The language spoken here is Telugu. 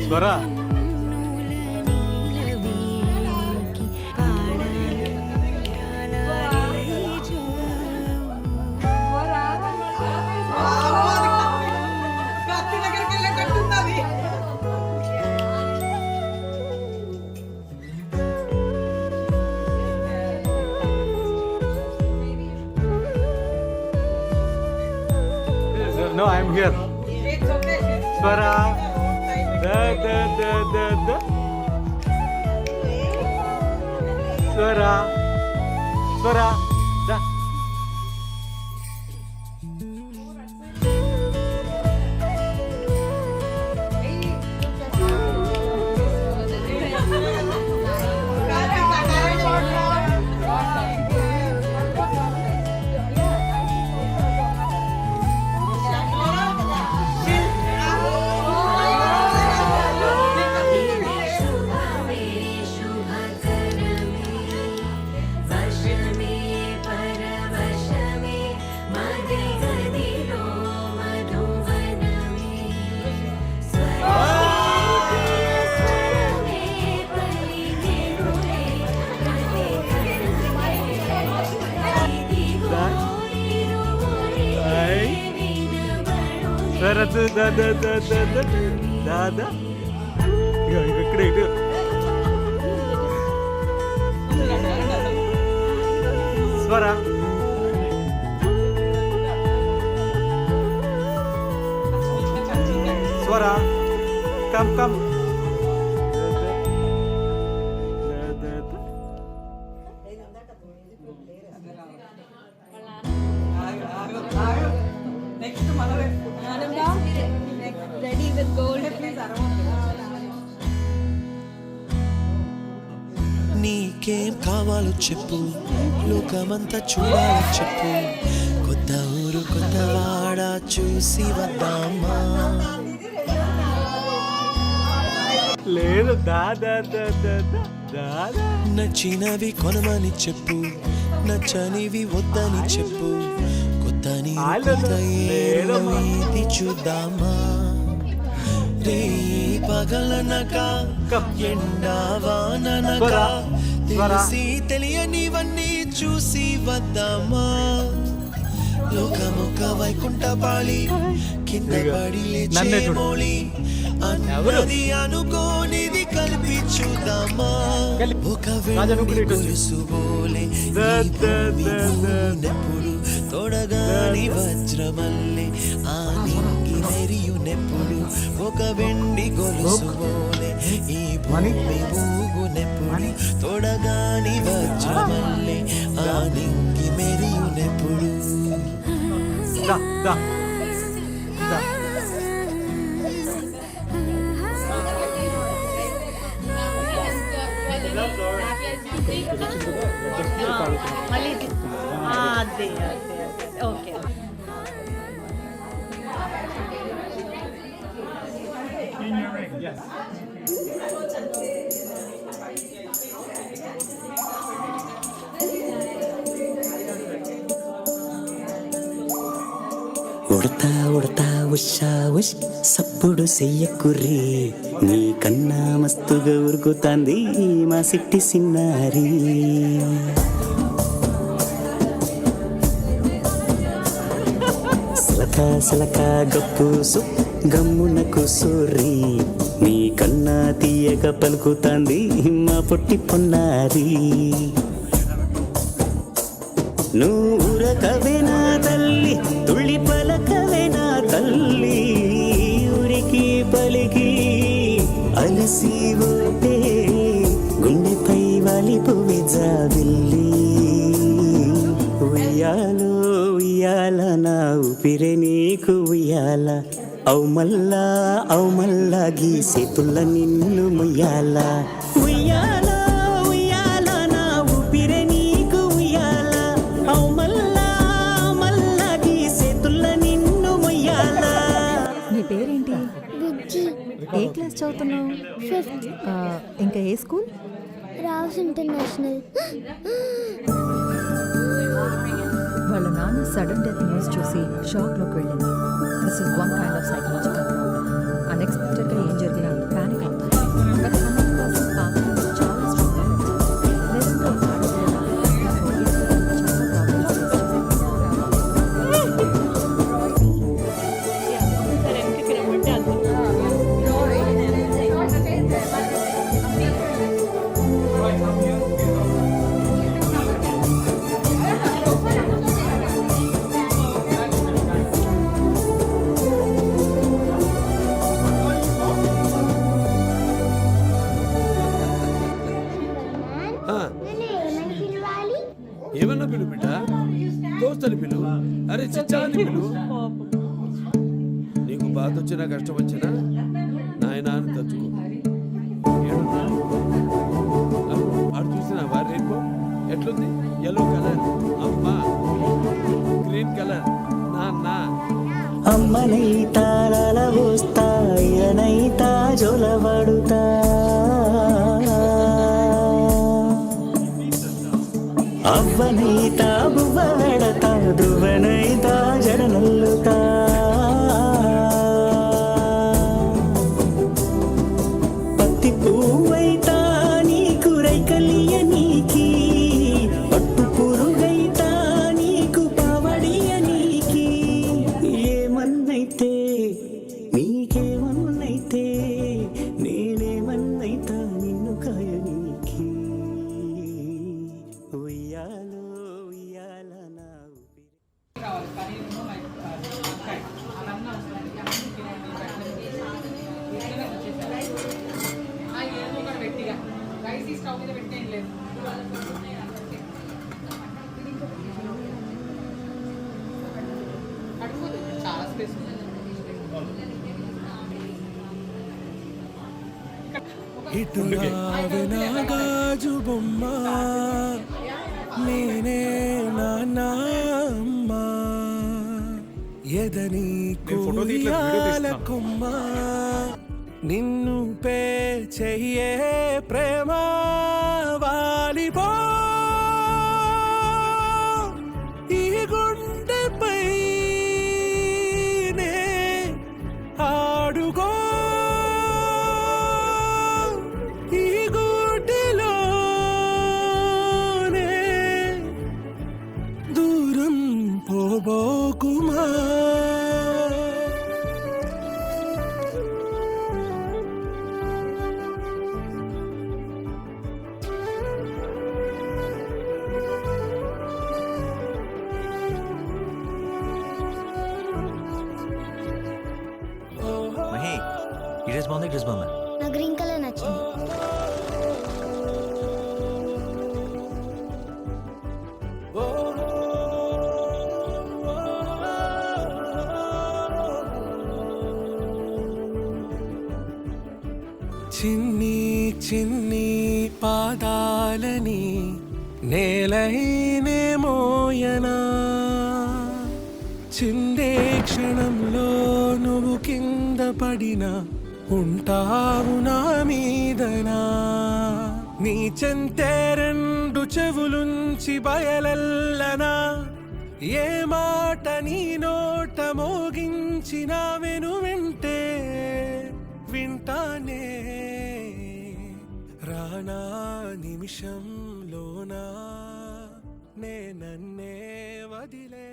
Swara No, I'm here. It's okay. Swara. Da. Swara. Da. దాదా ఇక్కడ ఇటు Swara Swara come Ready with gold, please. నీకేం కావాలో చెప్పు, లోకమంతా చూడాలో చెప్పు, కొత్త ఊరు కొత్త వాడ చూసి వద్దామా. లేదు దాదా నచ్చినవి కొనమని చెప్పు, నచ్చనివి వద్దని చెప్పు, కొత్త ఇది చూద్దామా. రే పగలనక ఎండావాననక తెలిసి తెలియనివన్నీ చూసి వద్దామా. లోకమొక వైకుంఠపాళి కింద పడి లేచే మోళి అన్నది అనుకోనిది కలిపి చూద్దామా. ఒక వెండి గొలుసు బోలే నెప్పుడు తొడగాని వజ్రమల్లె ఆ నింగి మెరియునెప్పుడు. ఒక వెండి గొలుసు బోలే ఈ భూమి ఊగునెప్పుడు తొడగాని వజ్రమల్లె ఆ నింగి మెరియునెప్పుడు. అదే ఓకే. ఉడతా ఉడతా ఉషా ఉష్ సప్పుడు చెయ్యకుర్రి, నీ కన్నా మస్తుగా ఉరుకుతాంది మా సిట్టి సిన్నారి. సలకా సలకా గప్పుసు గమ్మున కూసూరి, నీ కన్నా తీయగా పలుకుతాంది మా పొట్టి పొన్నారి. నువ్వు ఊరకవేనా తల్లి తుళ్ళి పలకవేనా మురిసిపోతే గుండెపై వాలిపోవే జాబిల్లి ఉయ్యాలో ఉయ్యాల నా ఊపిరే నీకు ఉయ్యాల అవు మల్లా గీసేతుల్ల నిన్ను ముయ్యాల ఉయ్యాల ఉయ్యాల నా ఊపిరే నీకు ఉయ్యాల అవు మల్లా గీసేతుల్ల నిన్ను ముయ్యాల. నీ పేరేంటి? విజ్జి ఏ క్లాస్ చదువుతున్నావు? 5th ఇంకా ఏ స్కూల్? రావ్స్ ఇంటర్నేషనల్. వాళ్ళ నాన్న సడన్ డెత్ న్యూస్ చూసి షాక్లోకి వెళ్ళింది. This is one kind of psychological problem. అన్ఎక్స్పెక్టెడ్గా ఏం జరిగినా ప్యానిక్ అవుతుంది. బట్ 100% కాన్ఫిడెన్స్ చాలా స్ట్రాంగ్ లేదంటే ఏమన్నా పిలు బిడ్డ, దోస్తని పిలు, అరే చిచ్చాని పిలు. నీకు బాధ వచ్చినా కష్టం వచ్చినా నాయన అని తచ్చుకో. అటు చూసినావా రేపు ఎట్లుంది? ఎల్లో కలర్ అమ్మా, గ్రీన్ కలర్ నాన్న. అమ్మనైతా వస్తా అయ్యనైతా జొలబడుతా అవ్వనైతా బువ్వ వెడతా దువ్వనైతా జడనల్లుతా పత్తి పువ్వైతా నీకు రైకలియ నీకి పట్టు పురుగైతా నీకు పావడియ నీకి ఏమన్నైతే నీకేమన్నైతే నేనేమన్నైతా నిన్ను కాయ నీకి ఉయ్యాలో ఉయ్యాల నా ఊపిరి. ఇటు రావే నా గాజు బొమ్మ, నేనే నాన్న అమ్మ, ఎదని ఫోటో తీయట్లేదు, వీడియో తీస్తున్నా. కొమ్మ, నిన్ను పే చెయ్యే ప్రేమ వాలిపో ఈ గుండెపై నే ఆడుకో ఈ గుడ్డిలోనే దూరం పోబోకుమా. మహి, ఈ డ్రెస్ బాగుంది, ఈ డ్రెస్ బాగుంది. నా గ్రీన్ కలర్ నచ్చింది. చిన్ని చిన్ని పాదాలని నేలైనే మోయనా, చిందే క్షణంలో నువ్వు కింద పడినా ఉంటావు నా మీదనా. నీ చెంతే రెండు చెవులుంచి బయలెల్లనా, ఏ మాట నీ నోట మోగించిన వెను వింటే వింటానే. రానా నిమిషంలోనా నే నన్నే వదిలే